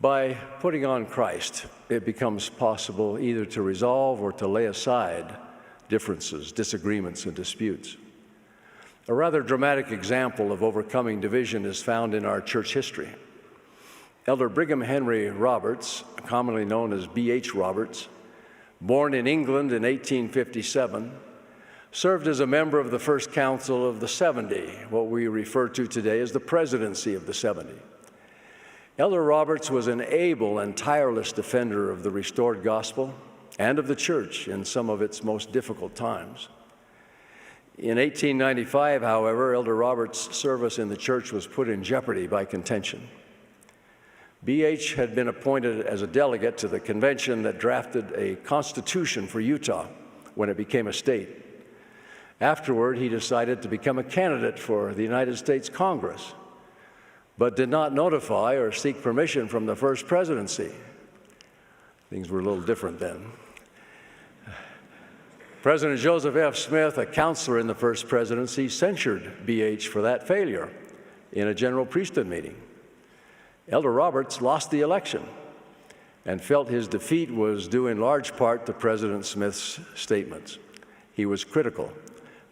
By putting on Christ, it becomes possible either to resolve or to lay aside differences, disagreements, and disputes. A rather dramatic example of overcoming division is found in our church history. Elder Brigham Henry Roberts, commonly known as B.H. Roberts, born in England in 1857, served as a member of the First Council of the 70, what we refer to today as the Presidency of the 70. Elder Roberts was an able and tireless defender of the restored gospel and of the church in some of its most difficult times. In 1895, however, Elder Roberts' service in the church was put in jeopardy by contention. B.H. had been appointed as a delegate to the convention that drafted a constitution for Utah when it became a state. Afterward, he decided to become a candidate for the United States Congress, but did not notify or seek permission from the First Presidency. Things were a little different then. President Joseph F. Smith, a counselor in the First Presidency, censured B.H. for that failure in a general priesthood meeting. Elder Roberts lost the election and felt his defeat was due in large part to President Smith's statements. He was critical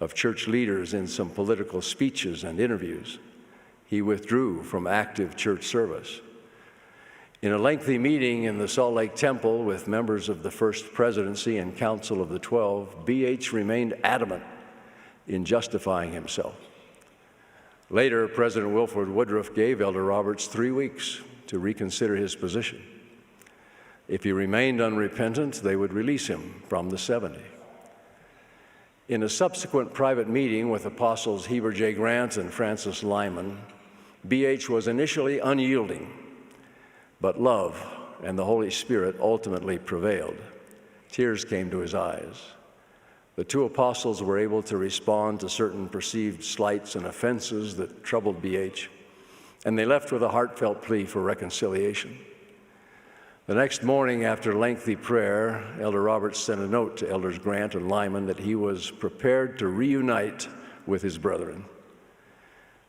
of church leaders in some political speeches and interviews. He withdrew from active church service. In a lengthy meeting in the Salt Lake Temple with members of the First Presidency and Council of the 12, B.H. remained adamant in justifying himself. Later, President Wilford Woodruff gave Elder Roberts 3 weeks to reconsider his position. If he remained unrepentant, they would release him from the 70. In a subsequent private meeting with Apostles Heber J. Grant and Francis Lyman, B.H. was initially unyielding, but love and the Holy Spirit ultimately prevailed. Tears came to his eyes. The two apostles were able to respond to certain perceived slights and offenses that troubled B.H., and they left with a heartfelt plea for reconciliation. The next morning, after lengthy prayer, Elder Roberts sent a note to Elders Grant and Lyman that he was prepared to reunite with his brethren.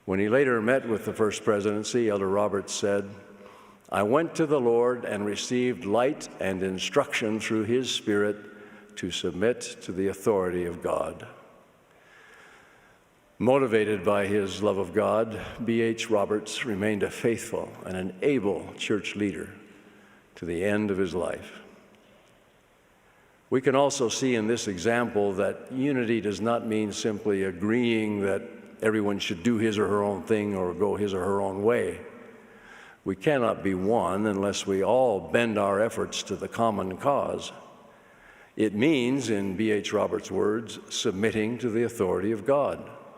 When he later met with the First Presidency, Elder Roberts said, "I went to the Lord and received light and instruction through His Spirit to submit to the authority of God." Motivated by his love of God, B.H. Roberts remained a faithful and an able church leader to the end of his life. We can also see in this example that unity does not mean simply agreeing that everyone should do his or her own thing or go his or her own way. We cannot be one unless we all bend our efforts to the common cause. It means, in B.H. Roberts' words, submitting to the authority of God.